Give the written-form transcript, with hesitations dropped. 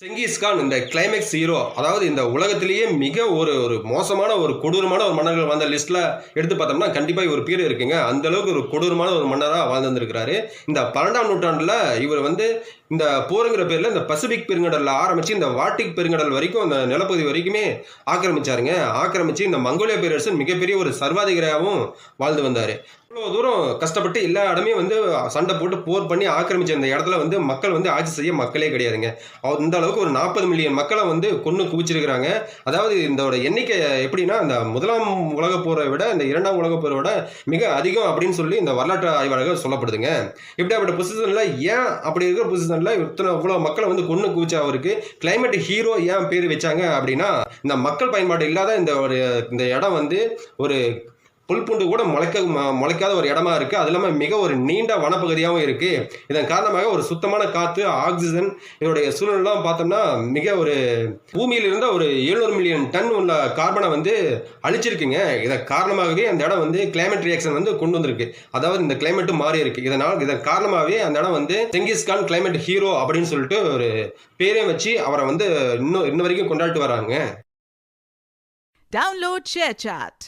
செங்கிஸ்கான் இந்த climax hero, அதாவது இந்த உலகத்திலேயே மிக ஒரு ஒரு மோசமான ஒரு கொடூரமான ஒரு மன்னர்கள் வந்த லிஸ்ட்ல எடுத்து பார்த்தோம்னா கண்டிப்பா இவர் பேர் இருக்குங்க. அந்த அளவுக்கு ஒரு கொடூரமான ஒரு மன்னரா வாழ்ந்திருந்திருக்கிறாரு. இந்த 12ஆம் நூற்றாண்டுல இவர் வந்து இந்த போருங்கிற பேர்ல இந்த பசிபிக் பெருங்கடல்ல ஆரம்பிச்சு இந்த வார்டிக் பெருங்கடல் வரைக்கும் அந்த நிலப்பகுதி வரைக்குமே ஆக்கிரமிச்சாருங்க. ஆக்கிரமிச்சு இந்த மங்கோலிய பேரரசு மிகப்பெரிய ஒரு சர்வாதிகாரியாகவும் வாழ்ந்து வந்தாரு. இவ்வளவு தூரம் கஷ்டப்பட்டு எல்லா இடமே வந்து சண்டை போட்டு போர் பண்ணி ஆக்கிரமிச்ச இந்த இடத்துல வந்து மக்கள் வந்து ஆட்சி செய்ய மக்களே கிடையாதுங்க. இந்த அளவுக்கு ஒரு 40 மில்லியன் மக்களை வந்து கொன்னு குவிச்சிருக்கிறாங்க. அதாவது இதோட எண்ணிக்கை எப்படின்னா, இந்த முதலாம் உலகப் போரை விட இந்த இரண்டாம் உலகப் போரை விட மிக அதிகம் அப்படின்னு சொல்லி இந்த வரலாற்று ஆய்வாளர்கள் சொல்லப்படுதுங்க. இப்படியாப்பட்ட பொசிஷன்ல ஏன் அப்படி இருக்கிற பொசிஷன்ல இவ்வளவு மக்களை வந்து கொன்னு குவிச்ச அவருக்கு கிளைமேட் ஹீரோ ஏன் பேர் வச்சாங்க அப்படின்னா, இந்த மக்கள் பயன்பாடு இல்லாத இந்த இடம் வந்து ஒரு புல் பூண்டு கூட முளைக்காத ஒரு இடமா இருக்கு. அது இல்லாம மிக ஒரு நீண்ட வனப்பகுதியாகவும் இருக்கு. இதன் காரணமாக ஒரு சுத்தமான காத்து, ஆக்சிஜன், இதோடைய சூழ்நிலாம் பார்த்தோம்னா மிக ஒரு பூமியில் இருந்த ஒரு 700 மில்லியன் டன் உள்ள கார்பனை வந்து அழிச்சிருக்குங்க. இதன் காரணமாகவே அந்த இடம் வந்து கிளைமேட் ரியாக்ஷன் வந்து கொண்டு வந்திருக்கு. அதாவது இந்த கிளைமேட்டும் மாறி இருக்கு. இதன் காரணமாகவே அந்த இடம் வந்து செங்கிஸ்கான் கிளைமேட் ஹீரோ அப்படின்னு சொல்லிட்டு ஒரு பேரே வச்சு அவரை வந்து இன்ன வரைக்கும் கொண்டாடிட்டு வராங்க. Download ShareChat.